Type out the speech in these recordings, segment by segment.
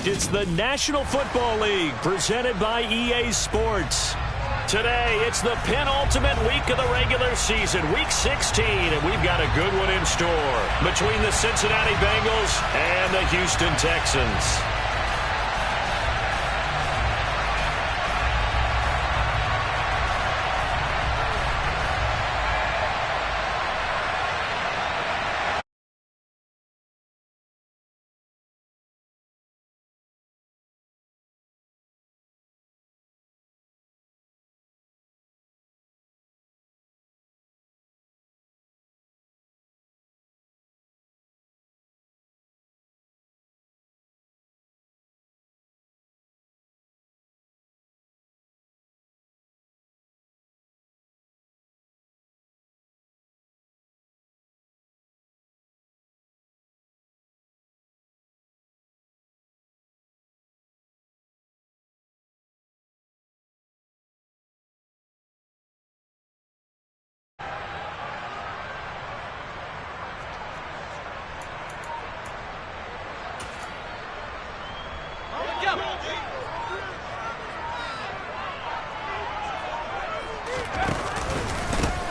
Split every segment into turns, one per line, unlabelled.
It's the National Football League presented by EA Sports. Today, it's the penultimate week of the regular season, Week 16, and we've got a good one in store between the Cincinnati Bengals and the Houston Texans.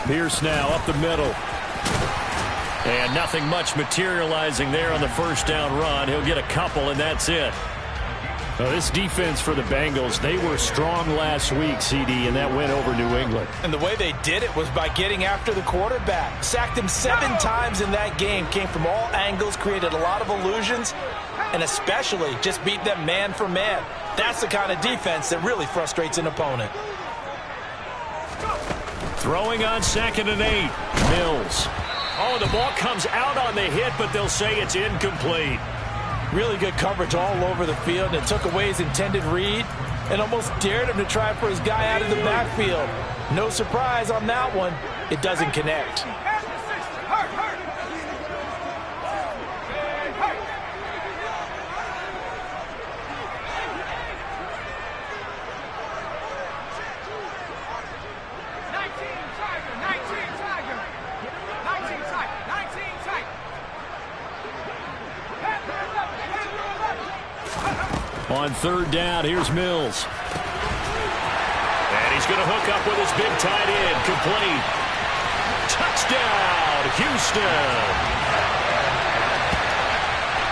Pierce now up the middle. And nothing much materializing there on the first down run. He'll get a couple, and that's it. Now, this defense for the Bengals, they were strong last week, CD, and that went over New England.
And the way they did it was by getting after the quarterback. Sacked him 7 times in that game. Came from all angles, created a lot of illusions, and especially just beat them man for man. That's the kind of defense that really frustrates an opponent.
Throwing on 2nd and 8. Mills. Oh, the ball comes out on the hit, but they'll say it's incomplete.
Really good coverage all over the field, and it took away his intended read and almost dared him to try for his guy out of the backfield. No surprise on that one. It doesn't connect.
On 3rd down, here's Mills. And he's going to hook up with his big tight end. Complete. Touchdown, Houston.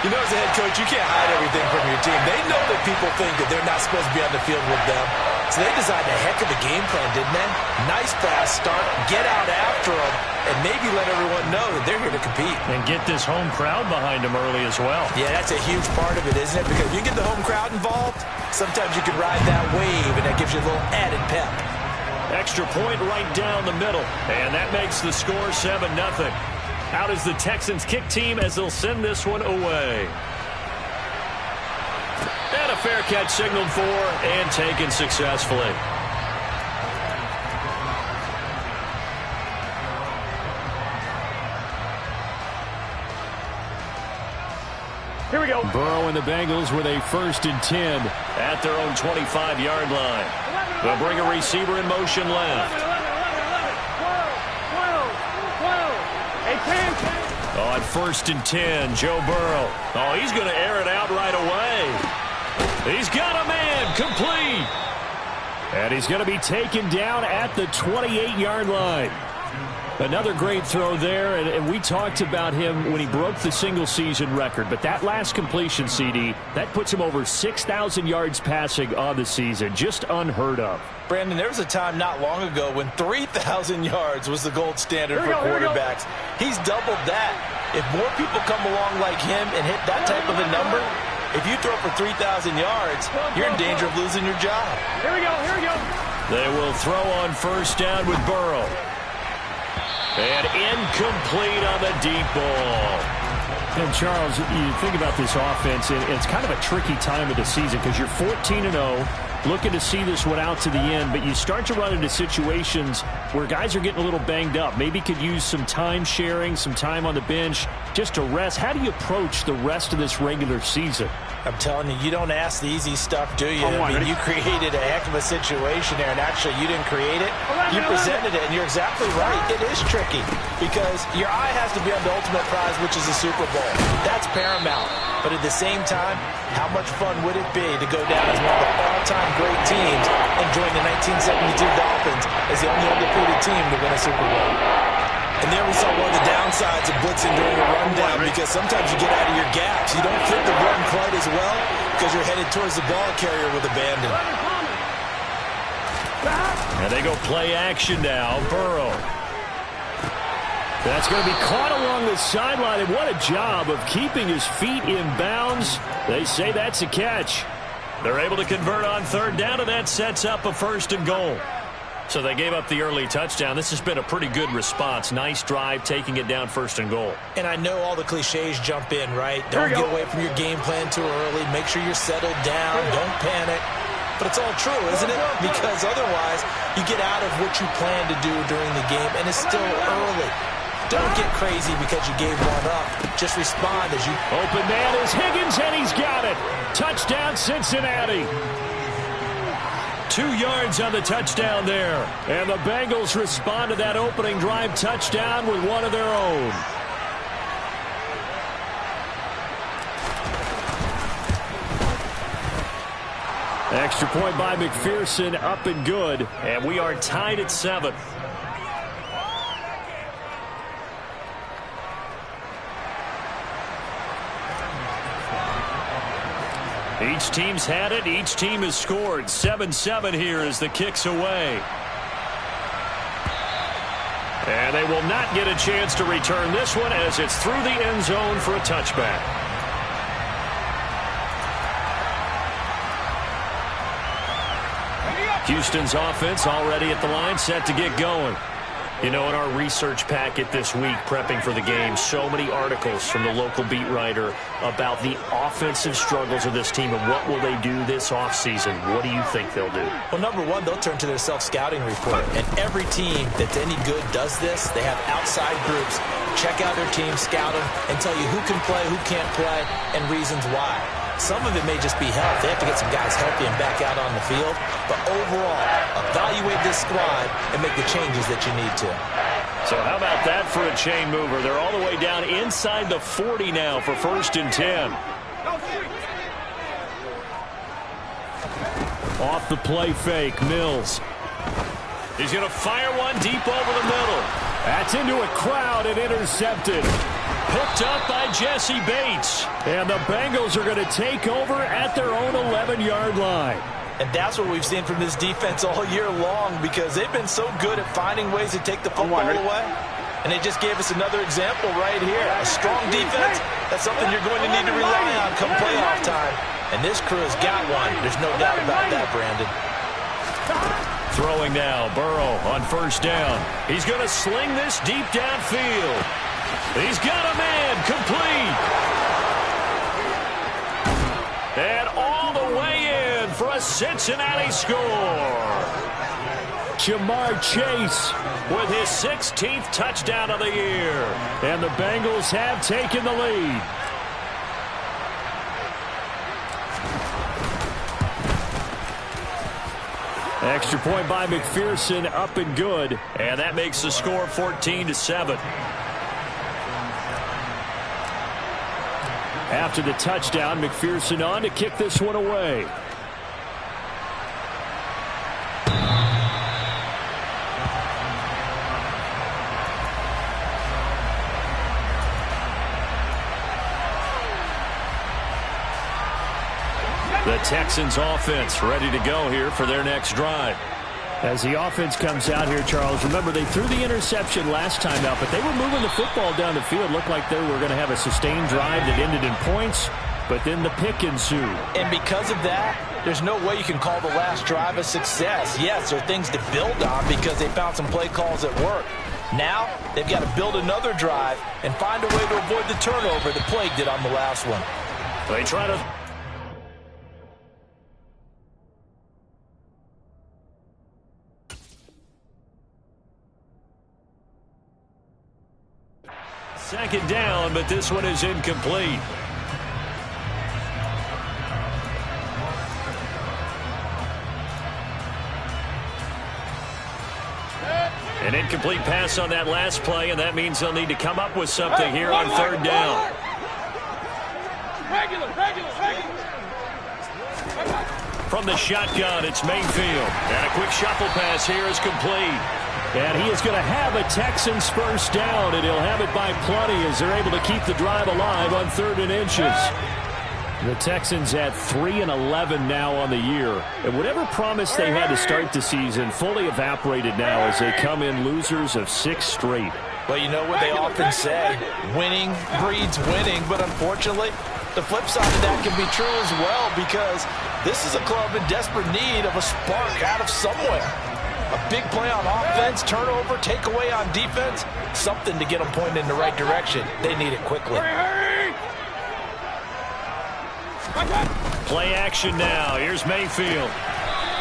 You know, as a head coach, you can't hide everything from your team. They know that people think that they're not supposed to be on the field with them. So they designed a heck of a game plan, didn't they? Nice fast start, get out after them, and maybe let everyone know that they're here to compete.
And get this home crowd behind them early as well.
Yeah, that's a huge part of it, isn't it? Because if you get the home crowd involved, sometimes you can ride that wave, and that gives you a little added pep.
Extra point right down the middle, and that makes the score 7-0. Out is the Texans kick team as they'll send this one away. And a fair catch signaled for and taken successfully. Here we go. Burrow and the Bengals with a 1st and 10 at their own 25-yard line. They'll bring a receiver in motion left. On 1st and 10, Joe Burrow. Oh, he's going to air it out right away. He's got a man, complete. And he's going to be taken down at the 28-yard line. Another great throw there, and we talked about him when he broke the single-season record. But that last completion, CD, that puts him over 6,000 yards passing on the season. Just unheard of.
Brandon, there was a time not long ago when 3,000 yards was the gold standard for quarterbacks. He's doubled that. If more people come along like him and hit that type of a number, if you throw for 3,000 yards, you're in danger of losing your job.
Here we go. They will throw on 1st down with Burrow. And incomplete on the deep ball. And, Charles, you think about this offense, and it's kind of a tricky time of the season because you're 14-0. looking to see this one out to the end, but you start to run into situations where guys are getting a little banged up. Maybe could use some time sharing, some time on the bench just to rest. How do you approach the rest of this regular season?
I'm telling you, you don't ask the easy stuff, do you? I mean, you created a heck of a situation there, and actually you didn't create it. You presented it, and you're exactly right. It is tricky because your eye has to be on the ultimate prize, which is the Super Bowl. That's paramount. But at the same time, how much fun would it be to go down as one of the all-time great teams and join the 1972 Dolphins as the only undefeated team to win a Super Bowl? And there we saw one of the downsides of blitzing during a rundown because sometimes you get out of your gaps. You don't fit the run quite as well because you're headed towards the ball carrier with abandon.
And they go play action now. Burrow. That's going to be caught along the sideline, and what a job of keeping his feet in bounds. They say that's a catch. They're able to convert on third down, and that sets up a 1st and goal. So they gave up the early touchdown. This has been a pretty good response. Nice drive, taking it down 1st and goal.
And I know all the cliches jump in, right? Don't get away from your game plan too early. Make sure you're settled down. Don't panic. But it's all true, isn't it? Because otherwise, you get out of what you plan to do during the game, and it's still early. Don't get crazy because you gave one up. Just respond as you...
Open man is Higgins, and he's got it. Touchdown, Cincinnati. 2 yards on the touchdown there. And the Bengals respond to that opening drive touchdown with one of their own. Extra point by McPherson, up and good. And we are tied at 7. Each team's had it. Each team has scored. 7-7 here as the kick's away. And they will not get a chance to return this one as it's through the end zone for a touchback. Houston's offense already at the line, set to get going. You know, in our research packet this week, prepping for the game, so many articles from the local beat writer about the offensive struggles of this team and what will they do this offseason. What do you think they'll do?
Well, number one, they'll turn to their self-scouting report. And every team that's any good does this. They have outside groups. Check out their team, scout them, and tell you who can play, who can't play, and reasons why. Some of it may just be health. They have to get some guys healthy and back out on the field. But overall, evaluate this squad and make the changes that you need to.
So how about that for a chain mover? They're all the way down inside the 40 now for 1st and 10. Off the play fake, Mills. He's going to fire one deep over the middle. That's into a crowd and intercepted. Picked up by Jesse Bates. And the Bengals are going to take over at their own 11-yard line.
And that's what we've seen from this defense all year long because they've been so good at finding ways to take the football away. And they just gave us another example right here. A strong defense, that's something you're going to need to rely on come playoff time. And this crew has got one. There's no doubt about that, Brandon.
Throwing now, Burrow on 1st down. He's going to sling this deep downfield. He's got a man, complete. And all the way in for a Cincinnati score. Jamar Chase with his 16th touchdown of the year. And the Bengals have taken the lead. Extra point by McPherson, up and good. And that makes the score 14-7. After the touchdown, McPherson on to kick this one away. The Texans offense ready to go here for their next drive. As the offense comes out here, Charles, remember they threw the interception last time out, but they were moving the football down the field. Looked like they were going to have a sustained drive that ended in points, but then the pick ensued.
And because of that, there's no way you can call the last drive a success. Yes, there are things to build on because they found some play calls that work. Now, they've got to build another drive and find a way to avoid the turnover that plagued it on the last one.
They try to... Second down, but this one is incomplete. An incomplete pass on that last play, and that means they'll need to come up with something here on third down. From the shotgun, it's Mayfield. And a quick shuffle pass here is complete. And he is going to have a Texans first down, and he'll have it by plenty as they're able to keep the drive alive on 3rd and inches. The Texans at 3-11 now on the year. And whatever promise they had to start the season fully evaporated now as they come in losers of 6 straight.
Well, you know what they often say, winning breeds winning, but unfortunately, the flip side of that can be true as well, because this is a club in desperate need of a spark out of somewhere. A big play on offense, turnover, takeaway on defense, something to get them pointed in the right direction. They need it quickly.
Play action now. Here's Mayfield.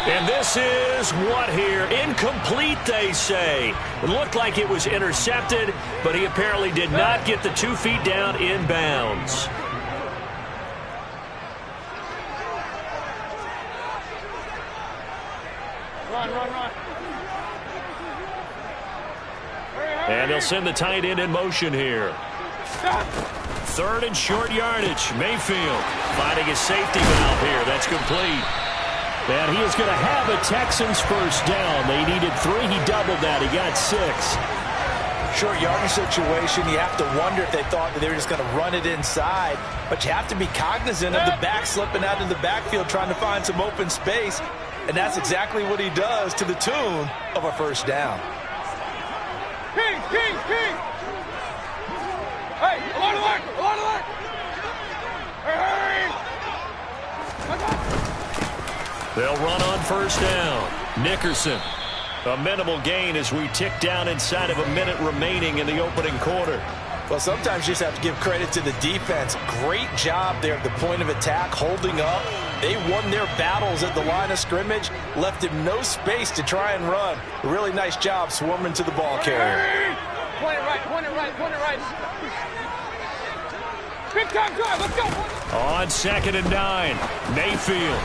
And this is what here? Incomplete, they say. It looked like it was intercepted, but he apparently did not get the 2 feet down in bounds.
Run.
And they'll send the tight end in motion here. 3rd and short yardage. Mayfield finding his safety valve here. That's complete. And he is going to have a Texans first down. They needed 3. He doubled that. He got 6.
Short yardage situation, you have to wonder if they thought that they were just going to run it inside. But you have to be cognizant of the back slipping out in the backfield trying to find some open space. And that's exactly what he does to the tune of a first down.
King! Hey, along the line! Hey!
They'll run on first down. Nickerson. A minimal gain as we tick down inside of a minute remaining in the opening quarter.
Well, sometimes you just have to give credit to the defense. Great job there at the point of attack, holding up. They won their battles at the line of scrimmage, left him no space to try and run. A really nice job swarming to the ball carrier.
Point it right. Big time drive, let's go.
On 2nd and 9. Mayfield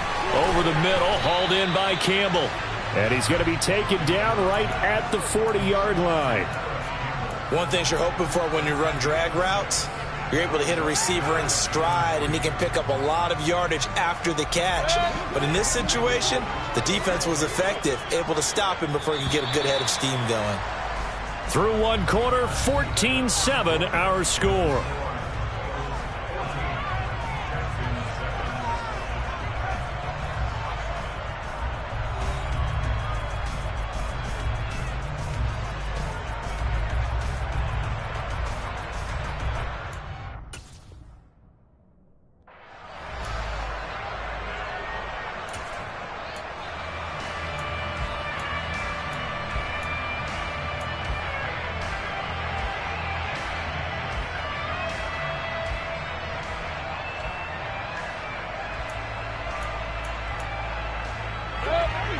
over the middle, hauled in by Campbell. And he's going to be taken down right at the 40-yard line.
One thing you're hoping for when you run drag routes, you're able to hit a receiver in stride, and he can pick up a lot of yardage after the catch. But in this situation, the defense was effective, able to stop him before he could get a good head of steam going.
Through one quarter, 14-7 our score.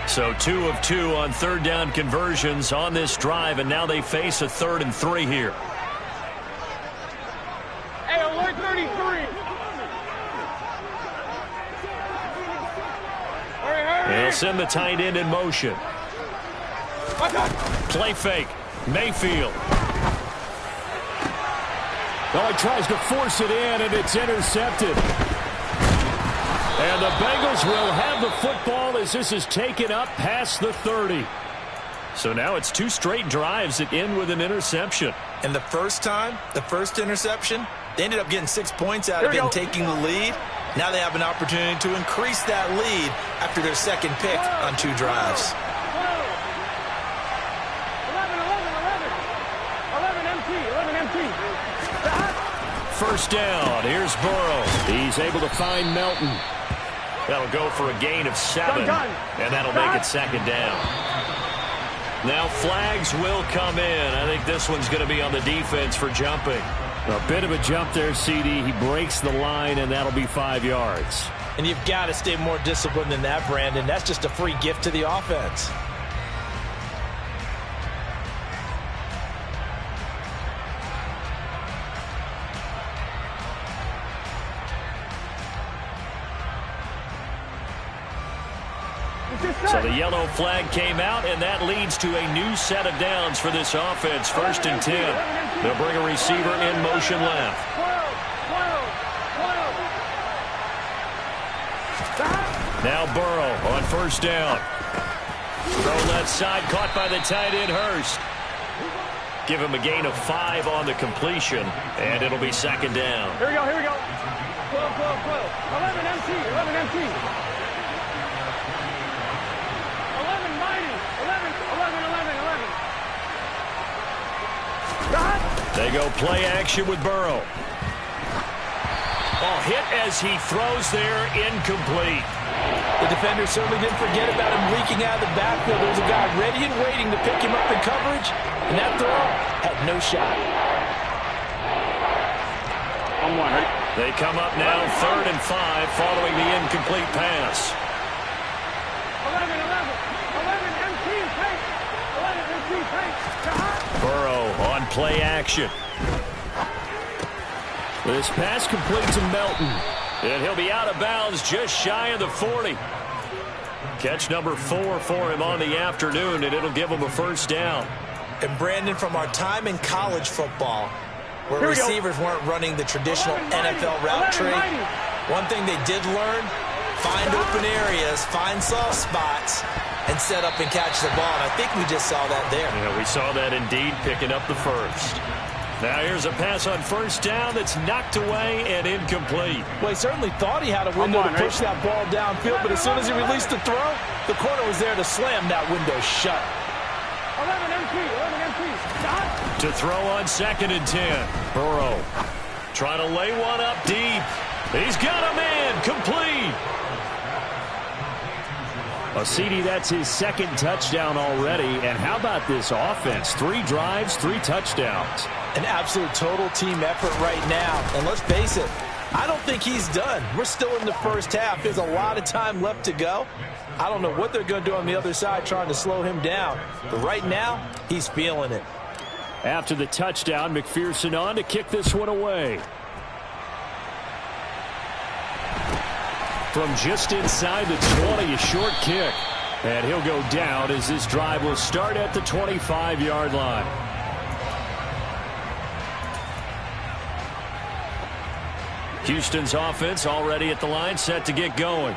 So 2 of 2 on 3rd down conversions on this drive, and now they face a 3rd and 3 here.
Hey, alert 33. Hurry.
They'll send the tight end in motion. Play fake. Mayfield. Oh, he tries to force it in, and it's intercepted. And the Bengals will have the football as this is taken up past the 30. So now it's 2 straight drives that end with an interception.
And the first time, the first interception, they ended up getting 6 points out of it and taking the lead. Now they have an opportunity to increase that lead after their second pick on 2 drives.
11 empty.
First down. Here's Burrow. He's able to find Melton. That'll go for a gain of 7. And that'll make it 2nd down. Now flags will come in. I think this one's going to be on the defense for jumping. A bit of a jump there, CD. He breaks the line, and that'll be 5 yards.
And you've got to stay more disciplined than that, Brandon. That's just a free gift to the offense.
So the yellow flag came out, and that leads to a new set of downs for this offense. 1st and 10. They'll bring a receiver in motion left. Now Burrow on 1st down. Throw left side, caught by the tight end Hurst. Give him a gain of 5 on the completion, and it'll be 2nd down.
Here we go, here we go. 12. 11 MT, 11 MT. 11 mighty, 11.
They go play action with Burrow. Oh, hit as he throws there, incomplete.
The defender certainly didn't forget about him leaking out of the backfield. There was a guy ready and waiting to pick him up in coverage, and that throw had no shot.
They come up now 3rd and 5 following the incomplete pass.
11 MT, take. 11 MT, take.
Burrow on play action. This pass complete to Melton. And he'll be out of bounds just shy of the 40. Catch number 4 for him on the afternoon, and it'll give him a 1st down.
And Brandon, from our time in college football, where receivers weren't running the traditional NFL route tree, one thing they did learn, find open areas, find soft spots, and set up and catch the ball. And I think we just saw that there.
Yeah, we saw that indeed, picking up the 1st. Now here's a pass on 1st down that's knocked away and incomplete.
Well, he certainly thought he had a window to push that ball downfield, but as soon as he released the throw, the corner was there to slam that window shut.
11 MT, stop.
To throw on 2nd and 10. Burrow trying to lay one up deep. He's got a man, complete. CD, that's his 2nd touchdown already. And how about this offense? 3 drives, 3 touchdowns.
An absolute total team effort right now. And let's face it, I don't think he's done. We're still in the 1st half. There's a lot of time left to go. I don't know what they're going to do on the other side trying to slow him down. But right now, he's feeling it.
After the touchdown, McPherson on to kick this one away. From just inside the 20, a short kick. And he'll go down as this drive will start at the 25-yard line. Houston's offense already at the line, set to get going.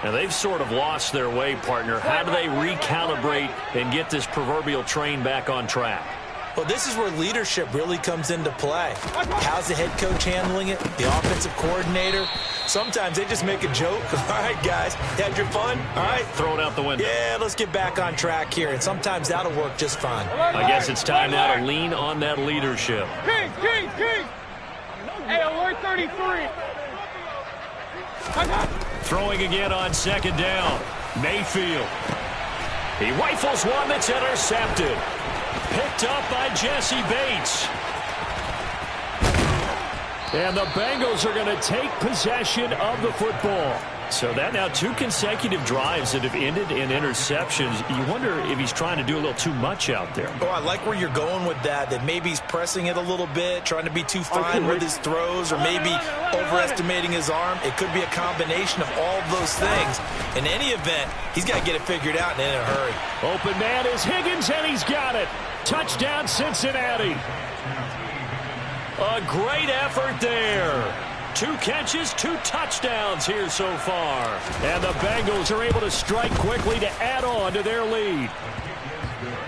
Now they've sort of lost their way, partner. How do they recalibrate and get this proverbial train back on track?
Well, this is where leadership really comes into play. How's the head coach handling it? The offensive coordinator? Sometimes they just make a joke. All right, guys, you had your fun? All right.
Throw it out the window.
Yeah, let's get back on track here. And sometimes that'll work just fine.
I guess it's time now to lean on that leadership.
King. Hey, alert 33.
Throwing again on 2nd down. Mayfield. He rifles one that's intercepted. Picked up by Jesse Bates. And the Bengals are going to take possession of the football. So that now 2 consecutive drives that have ended in interceptions. You wonder if he's trying to do a little too much out there.
Oh, I like where you're going with that maybe he's pressing it a little bit, trying to be too fine with his throws, or maybe overestimating his arm. It could be a combination of all of those things. In any event, he's got to get it figured out and in a hurry.
Open man is Higgins, and he's got it. Touchdown, Cincinnati. A great effort there. 2 catches, 2 touchdowns here so far. And the Bengals are able to strike quickly to add on to their lead.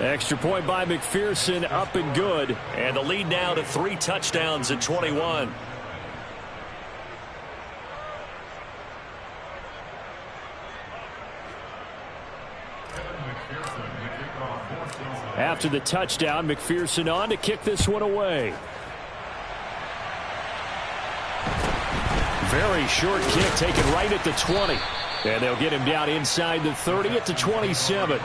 Extra point by McPherson, up and good. And the lead now to 3 touchdowns at 21. After the touchdown, McPherson on to kick this one away. Very short kick taken right at the 20. And they'll get him down inside the 30 at the 27.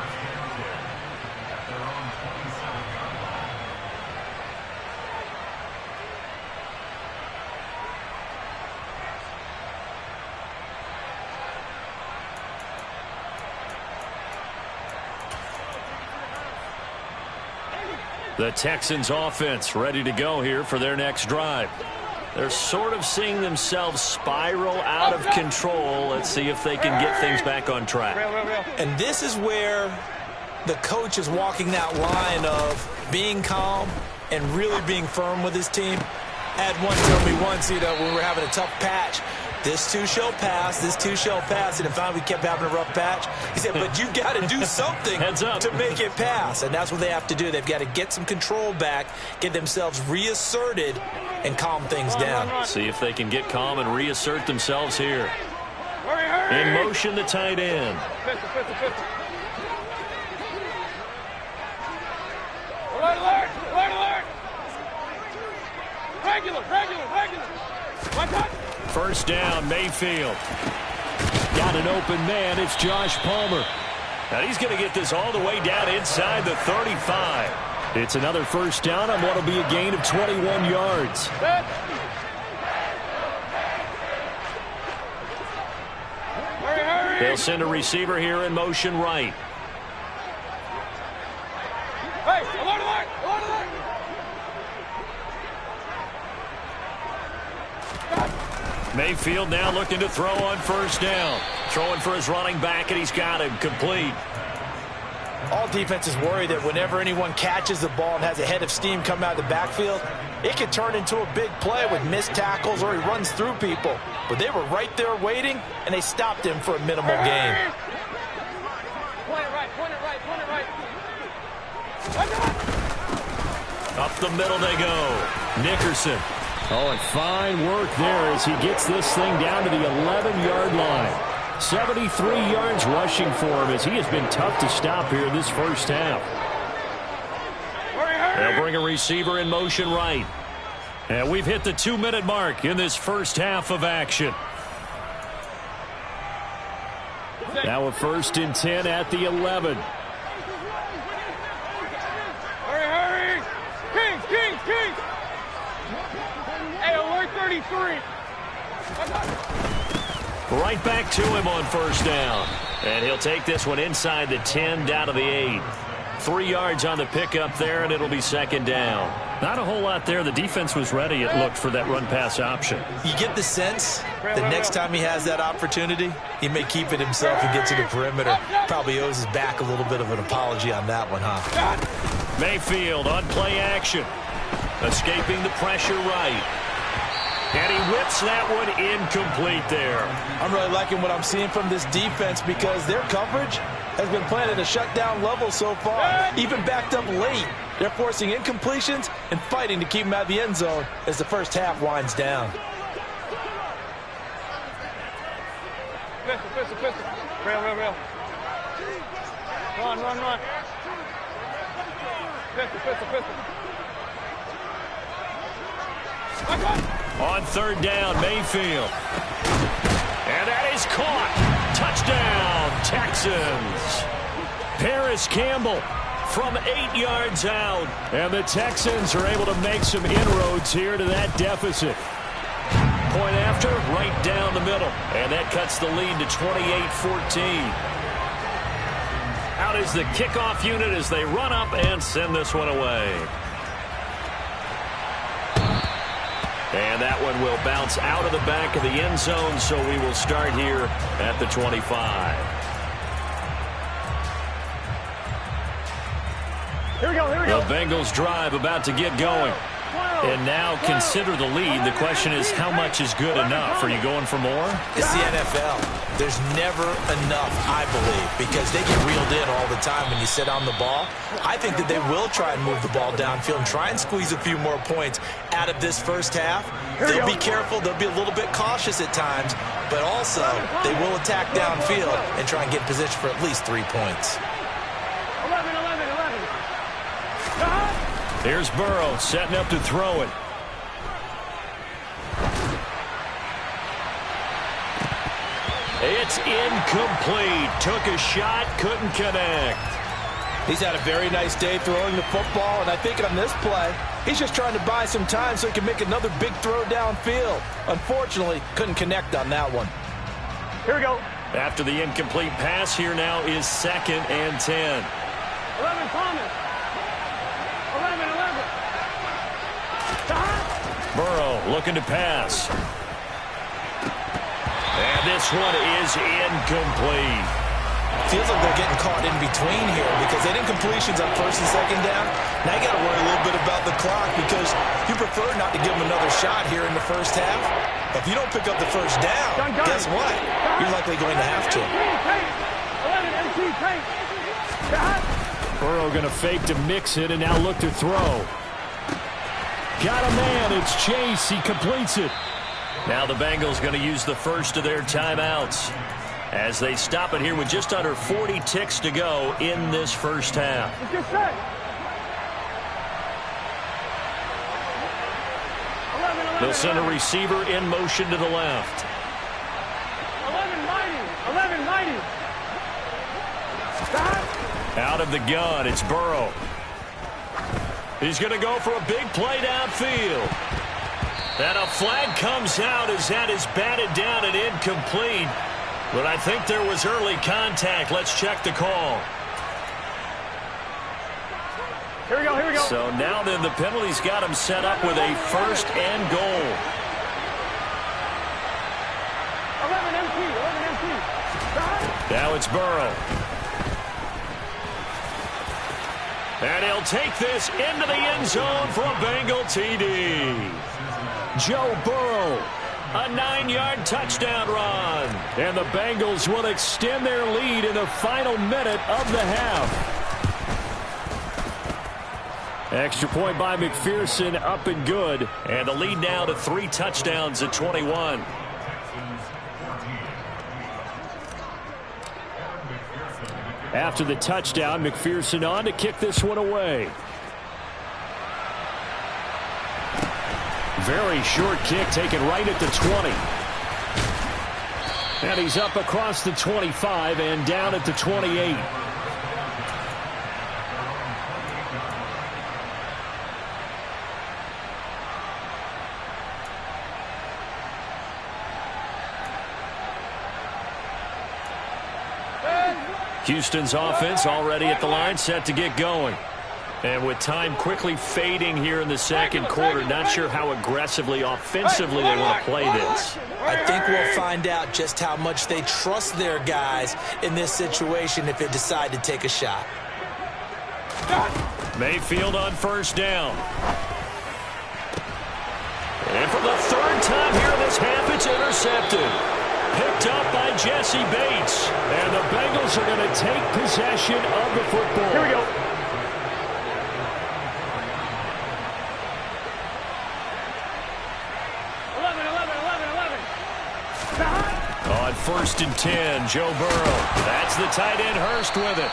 The Texans offense ready to go here for their next drive. They're sort of seeing themselves spiral out of control. Let's see if they can get things back on track.
And this is where the coach is walking that line of being calm and really being firm with his team. I had one tell me once, when we were having a tough patch, this too shall pass, this too shall pass, and finally we kept having a rough patch. He said, but you've got to do something to make it pass, and that's what they have to do. They've got to get some control back, get themselves reasserted, and calm things down.
See if they can get calm and reassert themselves here. In motion, the tight end.
Alert! Regular.
First down, Mayfield. Got an open man. It's Josh Palmer. And he's going to get this all the way down inside the 35. It's another first down on what will be a gain of 21 yards.
Hurry.
They'll send a receiver here in motion right.
Hey, alert.
Mayfield now looking to throw on first down. Throwing for his running back, and he's got him complete.
All defenses worry that whenever anyone catches the ball and has a head of steam come out of the backfield, it could turn into a big play with missed tackles or he runs through people. But they were right there waiting, and they stopped him for a minimal gain.
Point it right.
Up the middle they go. Nickerson. Oh, and fine work there as he gets this thing down to the 11-yard line. 73 yards rushing for him as he has been tough to stop here in this first half. They'll bring a receiver in motion right. And we've hit the 2-minute mark in this first half of action. Now a 1st and 10 at the 11.
Hurry. Kings. Hey, alert 33.
Right back to him on first down. And he'll take this one inside the 10 down to the 8. 3 yards on the pickup there, and it'll be second down. Not a whole lot there. The defense was ready, it looked, for that run-pass option.
You get the sense that next time he has that opportunity, he may keep it himself and get to the perimeter. Probably owes his back a little bit of an apology on that one, huh?
Mayfield on play action. Escaping the pressure right. And he whips that one incomplete there.
I'm really liking what I'm seeing from this defense because their coverage has been playing at a shutdown level so far, even backed up late. They're forcing incompletions and fighting to keep them out of the end zone as the first half winds down.
Pistol. Real. Run. Pistol.
On third down, Mayfield. And that is caught. Touchdown, Texans. Paris Campbell from 8 yards out. And the Texans are able to make some inroads here to that deficit. Point after, right down the middle. And that cuts the lead to 28-14. Out is the kickoff unit as they run up and send this one away. And that one will bounce out of the back of the end zone, so we will start here at the 25.
Here we go.
The Bengals drive about to get going. And now consider the lead. The question is, how much is good enough? Are you going for more?
It's the NFL. There's never enough, I believe, because they get reeled in all the time when you sit on the ball. I think that they will try and move the ball downfield and try and squeeze a few more points out of this first half. They'll be careful. They'll be a little bit cautious at times, but also they will attack downfield and try and get in position for at least 3 points.
11.
Here's Burrow setting up to throw it. It's incomplete. Took a shot, couldn't connect.
He's had a very nice day throwing the football, and I think on this play, he's just trying to buy some time so he can make another big throw downfield. Unfortunately, couldn't connect on that one.
Here we go.
After the incomplete pass, here now is 2nd and 10.
11, Thomas. 11.
Burrow looking to pass. And this one is incomplete.
Feels like they're getting caught in between here because they didn't completions on first and second down. Now you got to worry a little bit about the clock because you prefer not to give them another shot here in the first half. If you don't pick up the first down, guess what? You're likely going to have to.
Burrow going to fake to mix it and now look to throw. Got a man. It's Chase. He completes it. Now the Bengals going to use the first of their timeouts as they stop it here with just under 40 ticks to go in this first half. They'll send a receiver in motion to the left.
11-90.
Out of the gun, it's Burrow. He's going to go for a big play downfield. And a flag comes out as that is batted down and incomplete. But I think there was early contact. Let's check the call.
Here we go.
So now then the penalty's got him set up with a first and goal.
11 MT.
Now it's Burrow. And he'll take this into the end zone for a Bengal TD. Joe Burrow, a 9-yard touchdown run. And the Bengals will extend their lead in the final minute of the half. Extra point by McPherson, up and good. And the lead now to 3 touchdowns at 21. After the touchdown, McPherson on to kick this one away. Very short kick taken right at the 20. And he's up across the 25 and down at the 28. Houston's offense already at the line, set to get going. And with time quickly fading here in the second quarter, not sure how aggressively, offensively they want to play this.
I think we'll find out just how much they trust their guys in this situation if they decide to take a shot.
Mayfield on first down. And for the third time here in this half, it's intercepted. Picked up by Jesse Bates. And the Bengals are going to take possession of the football.
Here we go.
On first and 10, Joe Burrow. That's the tight end Hurst with it.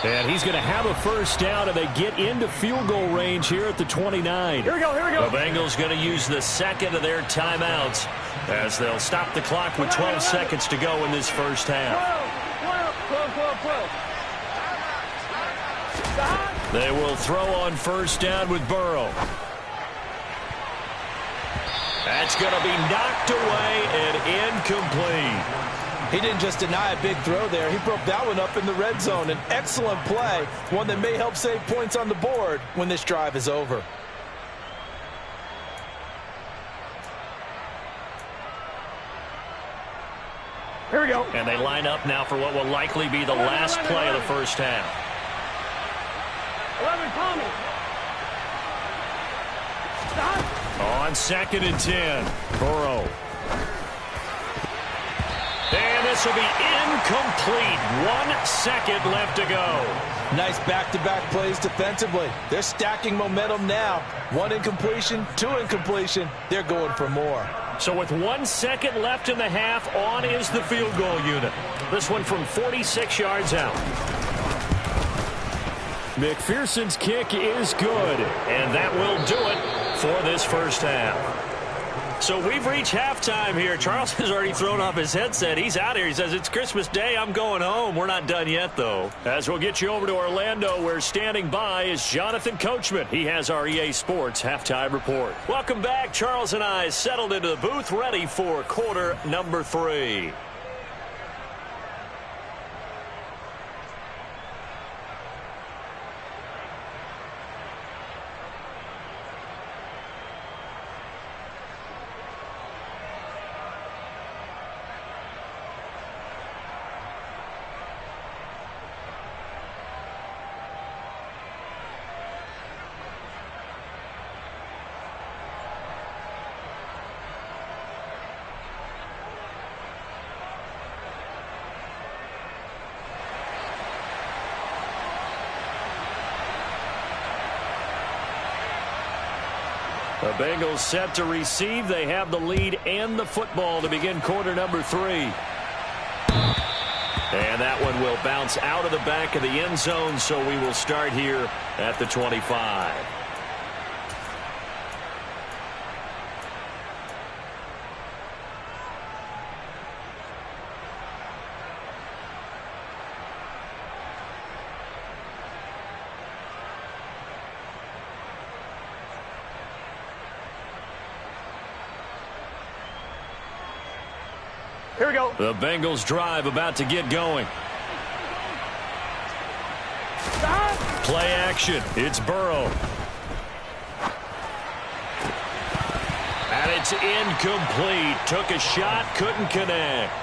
And he's going to have a first down, and they get into field goal range here at the 29.
Here we go.
The Bengals going to use the second of their timeouts as they'll stop the clock with 12 seconds to go in this first half.
12.
They will throw on first down with Burrow. That's going to be knocked away and incomplete.
He didn't just deny a big throw there. He broke that one up in the red zone. An excellent play, one that may help save points on the board when this drive is over.
Here we go.
And they line up now for what will likely be the last play of the first half.
11, Tommy. Stop.
On second and 10, Burrow. And this will be incomplete. 1 second left to go.
Nice back-to-back plays defensively. They're stacking momentum now. 1 incompletion, 2 incompletion. They're going for more.
So with 1 second left in the half, on is the field goal unit. This one from 46 yards out. McPherson's kick is good, and that will do it for this first half. So we've reached halftime here. Charles has already thrown off his headset. He's out here. He says, it's Christmas Day. I'm going home. We're not done yet, though. As we'll get you over to Orlando, where standing by is Jonathan Coachman. He has our EA Sports Halftime Report. Welcome back. Charles and I settled into the booth, ready for quarter number 3. The Bengals set to receive. They have the lead and the football to begin quarter number 3. And that one will bounce out of the back of the end zone, so we will start here at the 25.
Here we go.
The Bengals drive about to get going. Play action. It's Burrow. And it's incomplete. Took a shot, couldn't connect.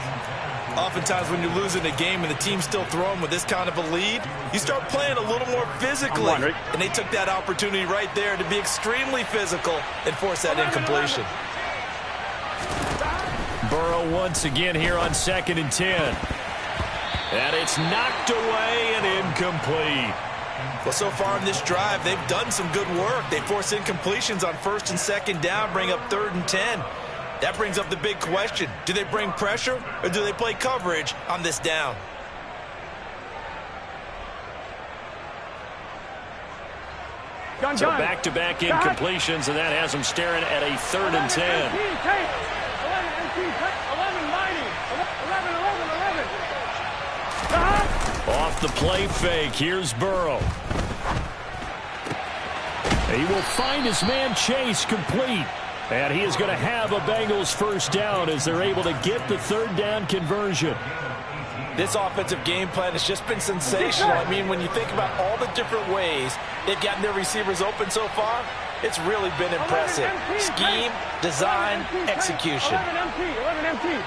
Oftentimes when you're losing a game and the team's still throwing with this kind of a lead, you start playing a little more physically. And they took that opportunity right there to be extremely physical and force that incompletion.
Burrow once again here on 2nd and 10. And it's knocked away and incomplete.
Well, so far in this drive, they've done some good work. They force incompletions on 1st and 2nd down, bring up 3rd and 10. That brings up the big question. Do they bring pressure or do they play coverage on this down?
So back-to-back incompletions, and that has them staring at a 3rd and 10. 11. Off the play fake, here's Burrow. He will find his man Chase complete. And he is going to have a Bengals first down as they're able to get the 3rd down conversion.
This offensive game plan has just been sensational. I mean, when you think about all the different ways they've gotten their receivers open so far, it's really been impressive. Scheme, design, execution.
11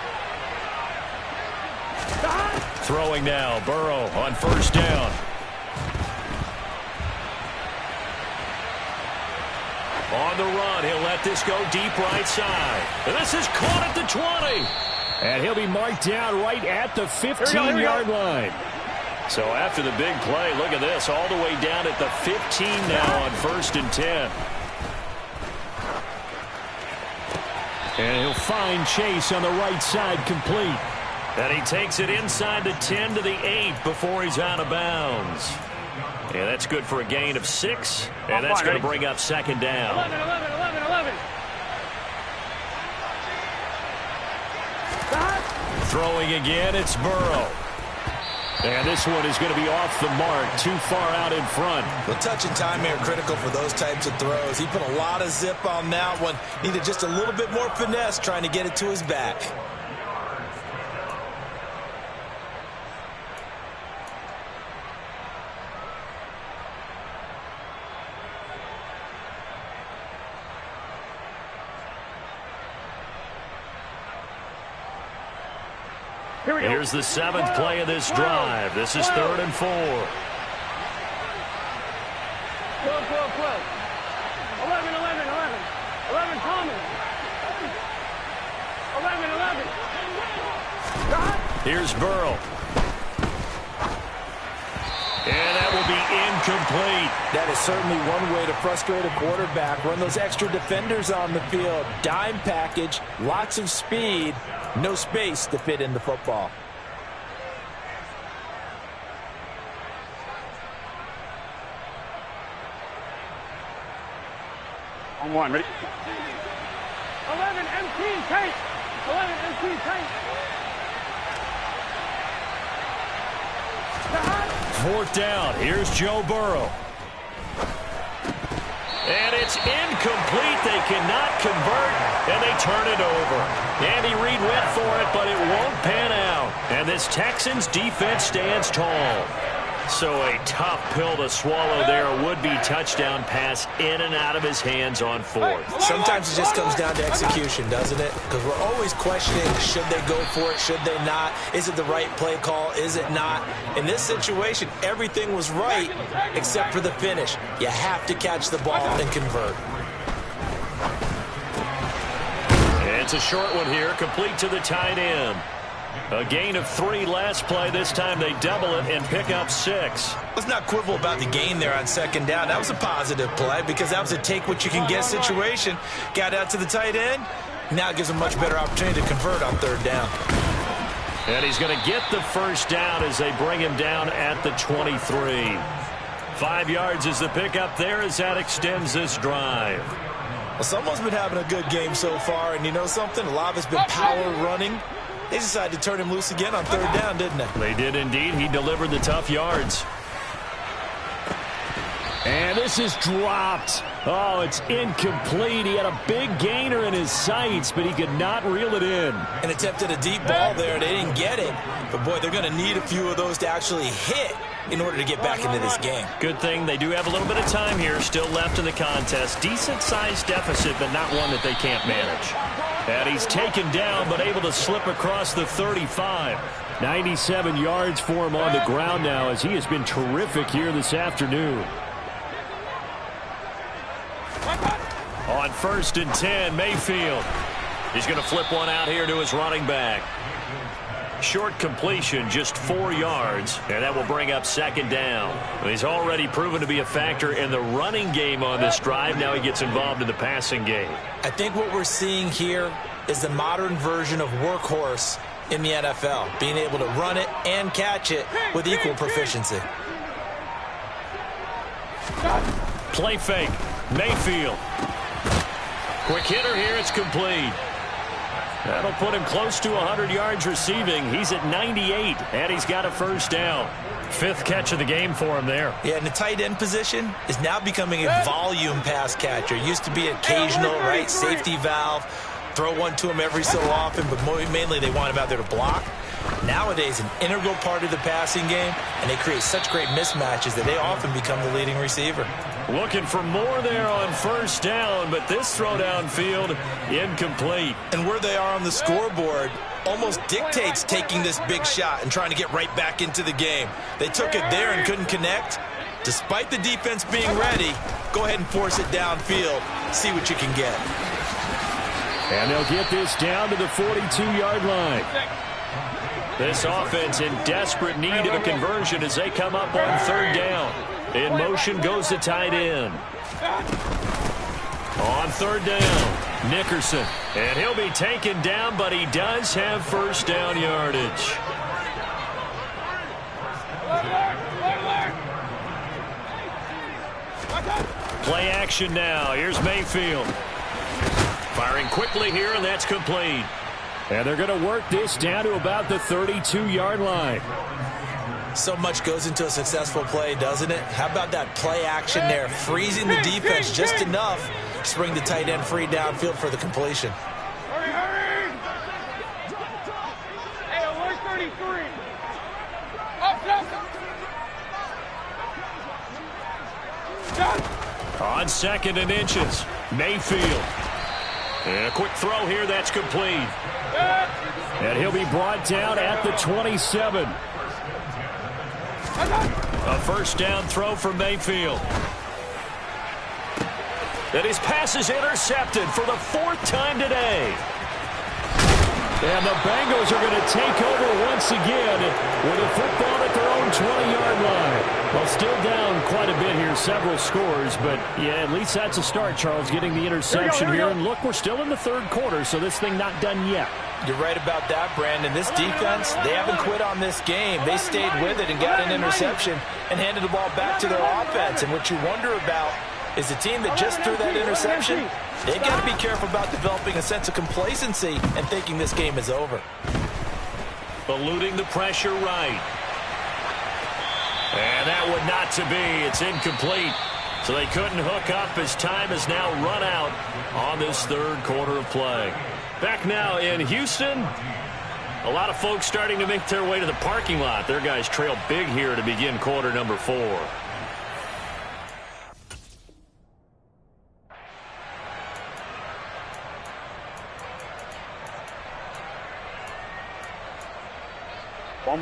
Throwing now, Burrow on 1st down. On the run, he'll let this go deep right side. And this is caught at the 20. And he'll be marked down right at the 15-yard line. So after the big play, look at this, all the way down at the 15 now on 1st and 10. And he'll find Chase on the right side complete. And he takes it inside the 10 to the 8 before he's out of bounds. And that's good for a gain of 6. And that's going to bring up 2nd down.
11.
Throwing again, it's Burrow. And this one is going to be off the mark, too far out in front.
Well, touch and timing are critical for those types of throws. He put a lot of zip on that one. Needed just a little bit more finesse trying to get it to his back.
Here's the 7th play of this drive. This is 3rd and 4.
12. 11 Thomas. 11.
Here's Burrow. And that will be incomplete.
That is certainly one way to frustrate a quarterback. Run those extra defenders on the field. Dime package, lots of speed, no space to fit in the football.
On 1, ready? 11 empty tight. 11 empty tight.
4th down. Here's Joe Burrow. And it's incomplete. They cannot convert, and they turn it over. Andy Reid went for it, but it won't pan out. And this Texans defense stands tall. So a tough pill to swallow there. A would-be touchdown pass in and out of his hands on 4th.
Sometimes it just comes down to execution, doesn't it? Because we're always questioning, should they go for it, should they not? Is it the right play call, is it not? In this situation, everything was right except for the finish. You have to catch the ball and convert.
It's a short one here, complete to the tight end. A gain of 3 last play. This time they double it and pick up 6.
Let's not quibble about the gain there on second down. That was a positive play because that was a take-what-you-can-get situation. Got out to the tight end. Now it gives him a much better opportunity to convert on third down.
And he's going to get the first down as they bring him down at the 23. 5 yards is the pickup there as that extends this drive.
Well, someone's been having a good game so far, and you know something? A lot of it's been power running. They decided to turn him loose again on third down, didn't they?
They did indeed. He delivered the tough yards. And this is dropped. Oh, it's incomplete. He had a big gainer in his sights, but he could not reel it in.
And attempted a deep ball there. They didn't get it. But, boy, they're going to need a few of those to actually hit in order to get back into this game.
Good thing they do have a little bit of time here still left in the contest. Decent-sized deficit, but not one that they can't manage. And he's taken down, but able to slip across the 35. 97 yards for him on the ground now as he has been terrific here this afternoon. On 1st and 10, Mayfield. He's going to flip one out here to his running back. Short completion, just 4 yards, and that will bring up second down. He's already proven to be a factor in the running game on this drive. Now he gets involved in the passing game.
I think what we're seeing here is the modern version of workhorse in the NFL, being able to run it and catch it with equal proficiency.
Play fake. Mayfield. Quick hitter here. It's complete. That'll put him close to 100 yards receiving. He's at 98, and he's got a first down. 5th catch of the game for him there.
Yeah, and the tight end position is now becoming a volume pass catcher. Used to be occasional, right, safety valve. Throw one to him every so often, but mainly they want him out there to block. Nowadays, an integral part of the passing game, and they create such great mismatches that they often become the leading receiver.
Looking for more there on first down, but this throw downfield incomplete.
And where they are on the scoreboard almost dictates taking this big shot and trying to get right back into the game. They took it there and couldn't connect. Despite the defense being ready, go ahead and force it downfield. See what you can get.
And they'll get this down to the 42-yard line. This offense in desperate need of a conversion as they come up on third down. In motion goes the tight end. On third down, Nickerson. And he'll be taken down, but he does have first down yardage. Play action now. Here's Mayfield. Firing quickly here, and that's complete. And they're going to work this down to about the 32-yard line.
So much goes into a successful play, doesn't it? How about that play action there? Freezing the defense just enough to bring the tight end free downfield for the completion.
Hurry, hurry! Hey, alert 33. Up.
On 2nd and inches, Mayfield. And a quick throw here, that's complete. And he'll be brought down at the 27. A first down throw for Mayfield. And his pass is intercepted for the 4th time today. And the Bengals are going to take over once again with a football at their own 20-yard line. Well, still down quite a bit here, several scores, but yeah, at least that's a start, Charles, getting the interception here. And look, we're still in the 3rd quarter, so this thing not done yet.
You're right about that, Brandon. This defense, they haven't quit on this game. They stayed with it and got an interception and handed the ball back to their offense. And what you wonder about is the team that just threw that interception, they've got to be careful about developing a sense of complacency and thinking this game is over.
Eluding the pressure right. And that would not to be. It's incomplete. So they couldn't hook up as time has now run out on this 3rd quarter of play. Back now in Houston. A lot of folks starting to make their way to the parking lot. Their guys trail big here to begin quarter number 4.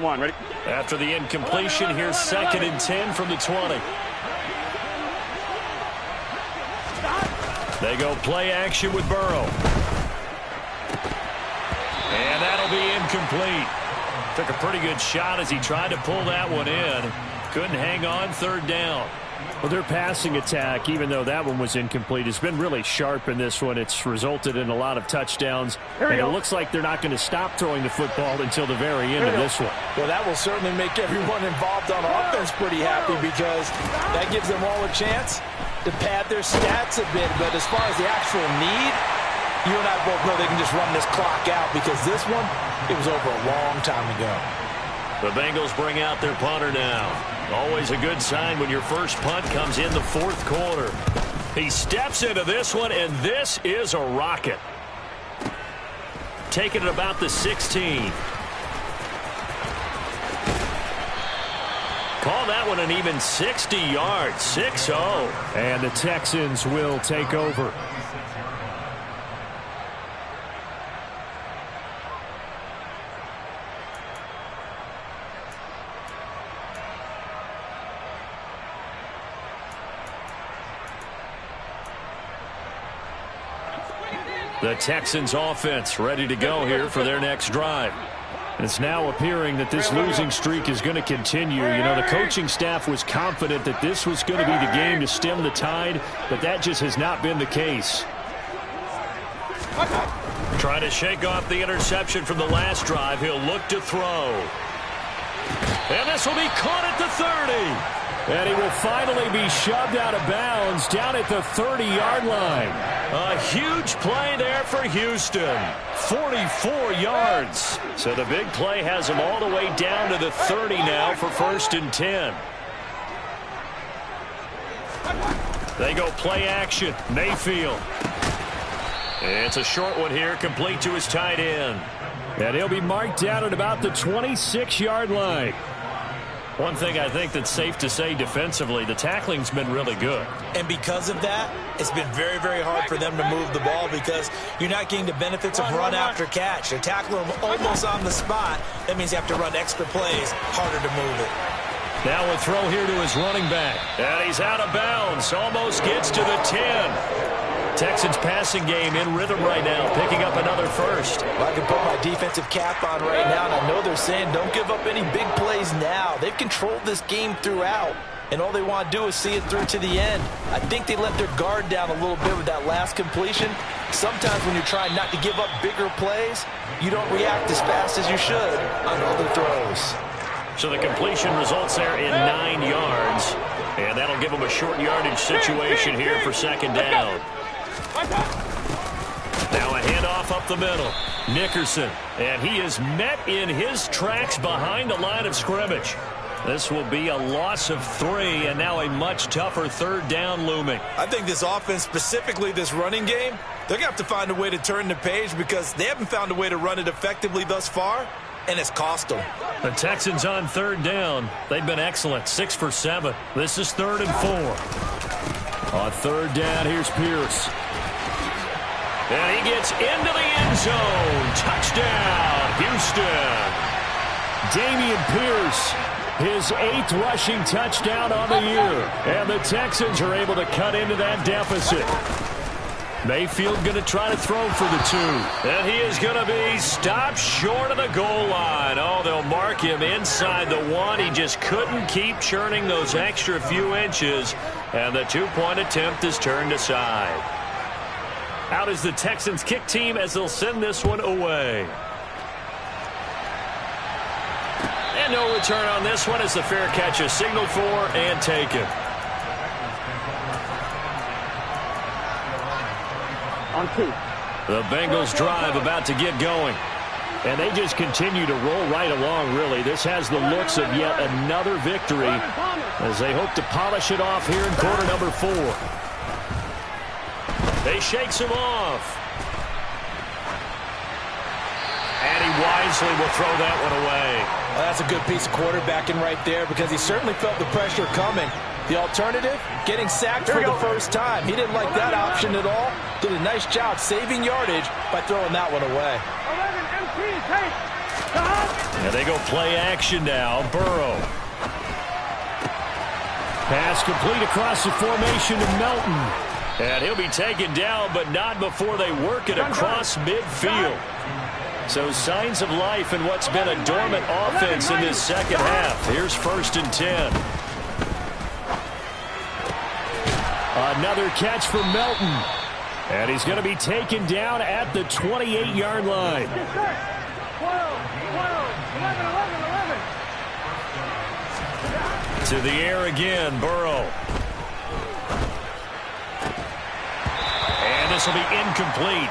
One, ready?
After the incompletion, here's 2nd and 10 from the 20. They go play action with Burrow. And that'll be incomplete. Took a pretty good shot as he tried to pull that one in. Couldn't hang on, third down. Well, their passing attack, even though that one was incomplete, has been really sharp in this one. It's resulted in a lot of touchdowns, and it looks like they're not going to stop throwing the football until the very end of this one.
Well, that will certainly make everyone involved on offense pretty happy because that gives them all a chance to pad their stats a bit. But as far as the actual need, you and I both know they can just run this clock out because this one, it was over a long time ago.
The Bengals bring out their punter now. Always a good sign when your first punt comes in the fourth quarter. He steps into this one, and this is a rocket. Taking it about the 16. Call that one an even 60 yards, 6-0. And the Texans will take over. The Texans offense ready to go here for their next drive. It's now appearing that this losing streak is going to continue. You know, the coaching staff was confident that this was going to be the game to stem the tide, but that just has not been the case. Trying to shake off the interception from the last drive. He'll look to throw. And this will be caught at the 30. And he will finally be shoved out of bounds down at the 30-yard line. A huge play there for Houston. 44 yards. So the big play has him all the way down to the 30 now for 1st and 10. They go play action. Mayfield. It's a short one here, complete to his tight end. And he'll be marked down at about the 26-yard line. One thing I think that's safe to say defensively, the tackling's been really good.
And because of that, it's been very, very hard for them to move the ball because you're not getting the benefits of run after catch. They're tackling them almost on the spot. That means you have to run extra plays, harder to move it.
Now a throw here to his running back. And he's out of bounds, almost gets to the 10. Texans passing game in rhythm right now, picking up another first.
Well, I can put my defensive cap on right now, and I know they're saying don't give up any big plays now. They've controlled this game throughout, and all they want to do is see it through to the end. I think they let their guard down a little bit with that last completion. Sometimes when you're trying not to give up bigger plays, you don't react as fast as you should on other throws.
So the completion results there in 9 yards, and that'll give them a short yardage situation here for 2nd down. Now a handoff up the middle. Nickerson, and he is met in his tracks behind the line of scrimmage. This will be a loss of 3, and now a much tougher 3rd down looming.
I think this offense, specifically this running game, they're going to have to find a way to turn the page because they haven't found a way to run it effectively thus far, and it's cost them.
The Texans on 3rd down. They've been excellent, 6 for 7. This is 3rd and 4. On 3rd down, here's Pierce. And he gets into the end zone. Touchdown, Houston. Dameon Pierce, his 8th rushing touchdown on the year. And the Texans are able to cut into that deficit. Mayfield going to try to throw for the 2. And he is going to be stopped short of the goal line. Oh, they'll mark him inside the 1. He just couldn't keep churning those extra few inches. And the 2-point attempt is turned aside. Out is the Texans kick team as they'll send this one away. And no return on this one as the fair catch is signaled for and taken.
On 2.
The Bengals drive about to get going. And they just continue to roll right along, really. This has the looks of yet another victory as they hope to polish it off here in quarter number 4. They shakes him off. And he wisely will throw that one away.
Well, that's a good piece of quarterbacking right there because he certainly felt the pressure coming. The alternative, getting sacked for the first time. He didn't like that option at all. Did a nice job saving yardage by throwing that one away.
11 MT, take.
And they go play action now. Burrow. Pass complete across the formation to Melton. And he'll be taken down, but not before they work it across midfield. So signs of life in what's been a dormant offense in this second half. Here's 1st and 10. Another catch for Melton. And he's going to be taken down at the 28-yard line.
12, 11, 11.
To the air again, Burrow. And this will be incomplete.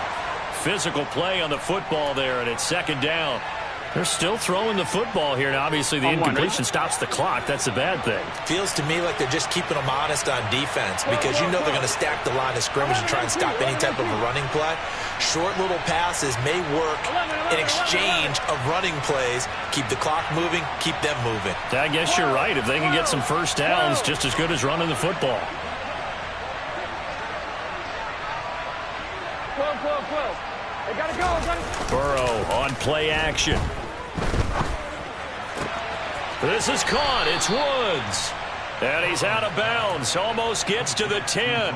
Physical play on the football there, and it's 2nd down. They're still throwing the football here, and obviously the incompletion stops the clock. That's a bad thing.
Feels to me like they're just keeping them honest on defense because you know they're going to stack the line of scrimmage and try and stop any type of a running play. Short little passes may work in exchange of running plays. Keep the clock moving, keep them moving.
I guess you're right. If they can get some first downs, just as good as running the football.
12, 12, 12. They got to go.
Burrow on play action. This is caught. It's Woods. And he's out of bounds. Almost gets to the 10.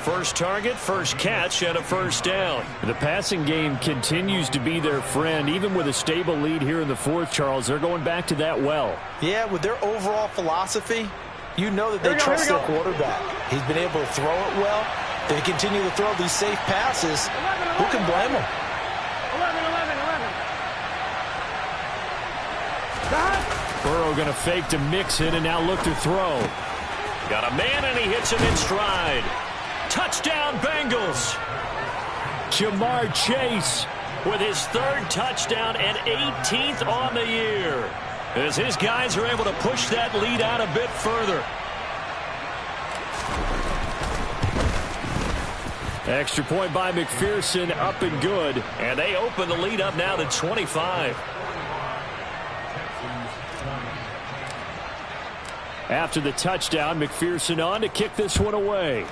First target, first catch, and a first down. The passing game continues to be their friend. Even with a stable lead here in the 4th, Charles, they're going back to that well.
Yeah, with their overall philosophy, you know that they trust their quarterback. He's been able to throw it well. They continue to throw these safe passes. Who can blame them?
11, 11, 11.
Burrow going to fake to mix it and now look to throw. Got a man and he hits him in stride. Touchdown Bengals. Jamar Chase with his 3rd touchdown and 18th on the year. As his guys are able to push that lead out a bit further. Extra point by McPherson, up and good. And they open the lead up now to 25. After the touchdown, McPherson on to kick this one away.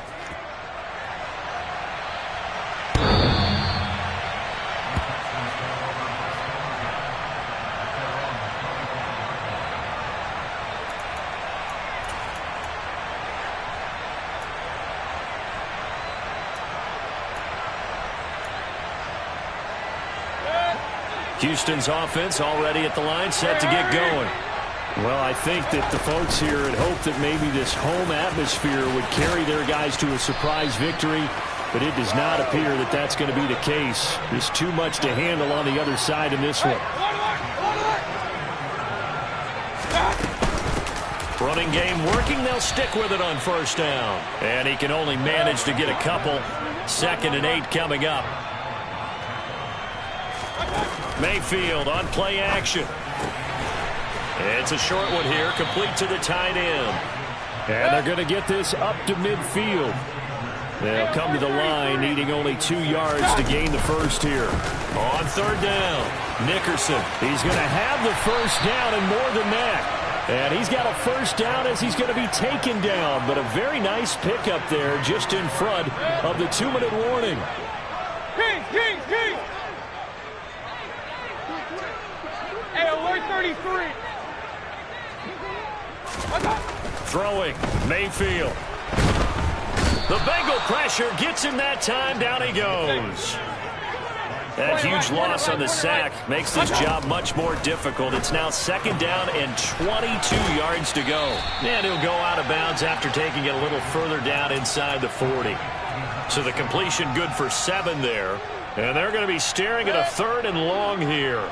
Houston's offense already at the line, set to get going. Well, I think that the folks here had hoped that maybe this home atmosphere would carry their guys to a surprise victory, but it does not appear that that's going to be the case. There's too much to handle on the other side in this one. Running game working. They'll stick with it on first down. And he can only manage to get a couple. 2nd and 8 coming up. Mayfield on play action. It's a short one here, complete to the tight end. And they're going to get this up to midfield. They'll come to the line, needing only 2 yards to gain the first here. On 3rd down, Nickerson. He's going to have the first down and more than that. And he's got a first down as he's going to be taken down. But a very nice pickup there just in front of the 2-minute warning.
King. Hey, alert 33.
Throwing, Mayfield. The Bengal pressure gets him that time. Down he goes. That huge loss on the sack makes this job much more difficult. It's now 2nd down and 22 yards to go. And he'll go out of bounds after taking it a little further down inside the 40. So the completion good for 7 there. And they're going to be staring at a 3rd and long here.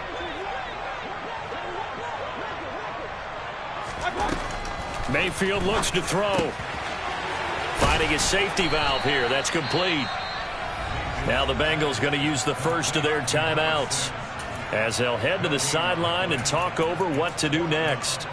Mayfield looks to throw. Finding his safety valve here. That's complete. Now the Bengals going to use the first of their timeouts as they'll head to the sideline and talk over what to do next.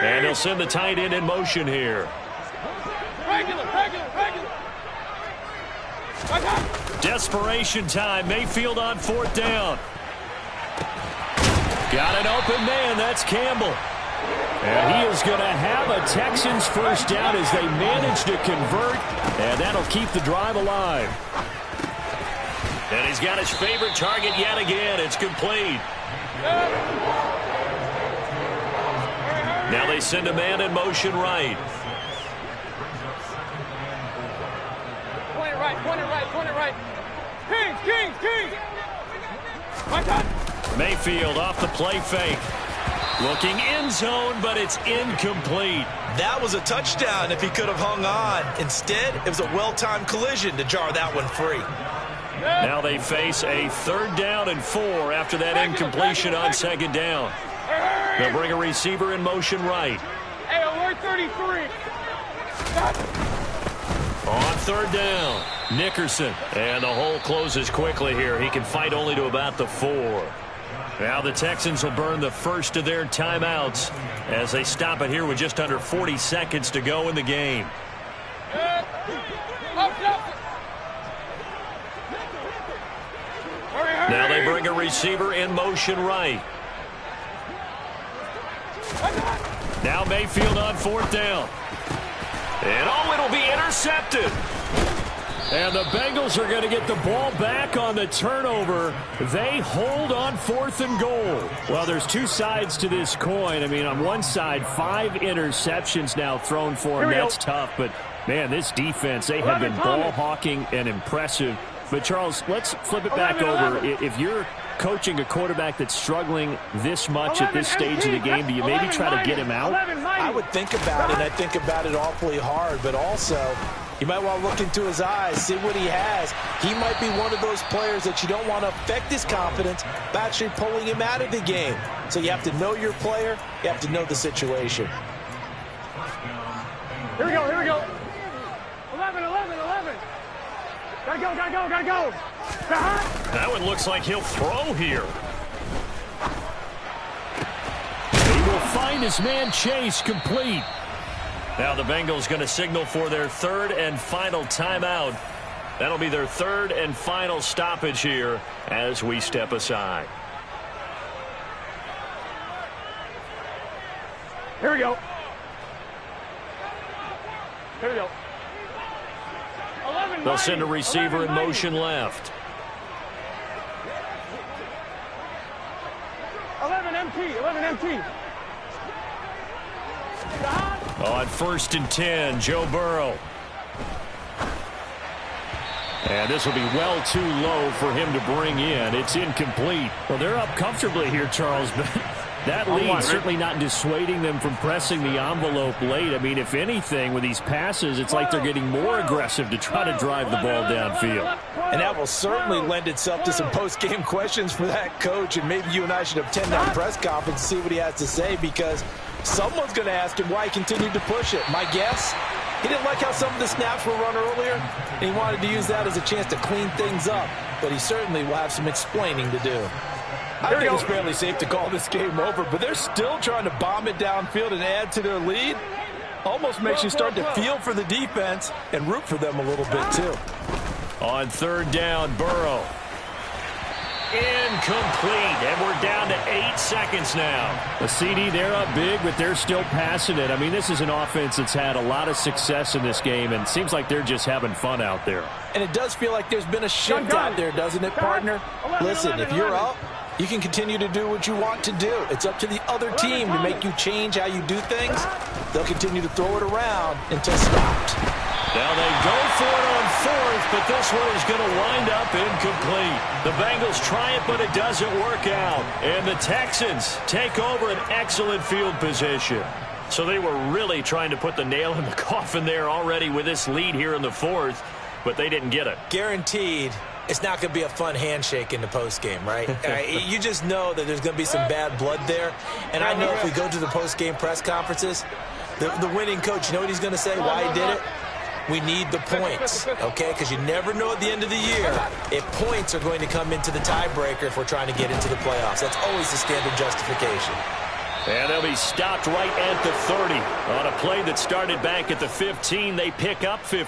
And he'll send the tight end in motion here.
Regular.
Desperation time. Mayfield on 4th down. Got an open man. That's Campbell. And he is going to have a Texans first down as they manage to convert. And that'll keep the drive alive. And he's got his favorite target yet again. It's complete. Now they send a man in motion right.
Point it right, point it right, point it right. Kings. My God.
Mayfield off the play fake. Looking end zone, but it's incomplete.
That was a touchdown if he could have hung on. Instead, it was a well-timed collision to jar that one free.
Now they face a 3rd down and 4 after that incompletion on 2nd down. They'll bring a receiver in motion right.
Hey, alert 33.
On 3rd down, Nickerson. And the hole closes quickly here. He can fight only to about the 4. Now the Texans will burn the first of their timeouts as they stop it here with just under 40 seconds to go in the game. Now they bring a receiver in motion right. Now Mayfield on 4th down. And it'll be intercepted. And the Bengals are going to get the ball back on the turnover. They hold on 4th and goal. Well, there's two sides to this coin. I mean, on one side, 5 interceptions now thrown for him. That's tough. But, man, this defense, they have been ball hawking and impressive. But, Charles, let's flip it back over. If you're coaching a quarterback that's struggling this much at this stage of the game, do you maybe try to get him out?
I would think about it. I think about it awfully hard. But also, you might want to look into his eyes, see what he has. He might be one of those players that you don't want to affect his confidence by actually pulling him out of the game. So you have to know your player. You have to know the situation.
Here we go. 11. Gotta go.
That one looks like he'll throw here. He will find his man Chase complete. Now the Bengals going to signal for their 3rd and final timeout. That'll be their 3rd and final stoppage here as we step aside.
Here we go. 11,
They'll send a receiver in motion left.
11 empty.
On 1st and 10, Joe Burrow. And this will be well too low for him to bring in. It's incomplete. Well, they're up comfortably here, Charles, but that lead certainly not dissuading them from pressing the envelope late. I mean, if anything, with these passes, it's like they're getting more aggressive to try to drive the ball downfield.
And that will certainly lend itself to some post-game questions for that coach, and maybe you and I should attend that press conference and see what he has to say, because someone's going to ask him why he continued to push it. My guess, he didn't like how some of the snaps were run earlier, and he wanted to use that as a chance to clean things up, but he certainly will have some explaining to do. I think it's fairly safe to call this game over, but they're still trying to bomb it downfield and add to their lead. Almost makes you start to feel for the defense and root for them a little bit, too.
On 3rd down, Burrow. Incomplete, and we're down to 8 seconds now. The CD, they're up big, but they're still passing it. I mean, this is an offense that's had a lot of success in this game, and it seems like they're just having fun out there.
And it does feel like there's been a shift out there, doesn't it, partner? Listen, if you're up, you can continue to do what you want to do. It's up to the other team to make you change how you do things. They'll continue to throw it around until stopped.
Now they go for it on 4th, but this one is going to wind up incomplete. The Bengals try it, but it doesn't work out. And the Texans take over an excellent field position. So they were really trying to put the nail in the coffin there already with this lead here in the 4th, but they didn't get it.
Guaranteed. It's not going to be a fun handshake in the postgame, right? You just know that there's going to be some bad blood there. And I know if we go to the postgame press conferences, the winning coach, you know what he's going to say, why he did it? We need the points, okay? Because you never know at the end of the year if points are going to come into the tiebreaker if we're trying to get into the playoffs. That's always the standard justification.
And they'll be stopped right at the 30. On a play that started back at the 15, they pick up 15.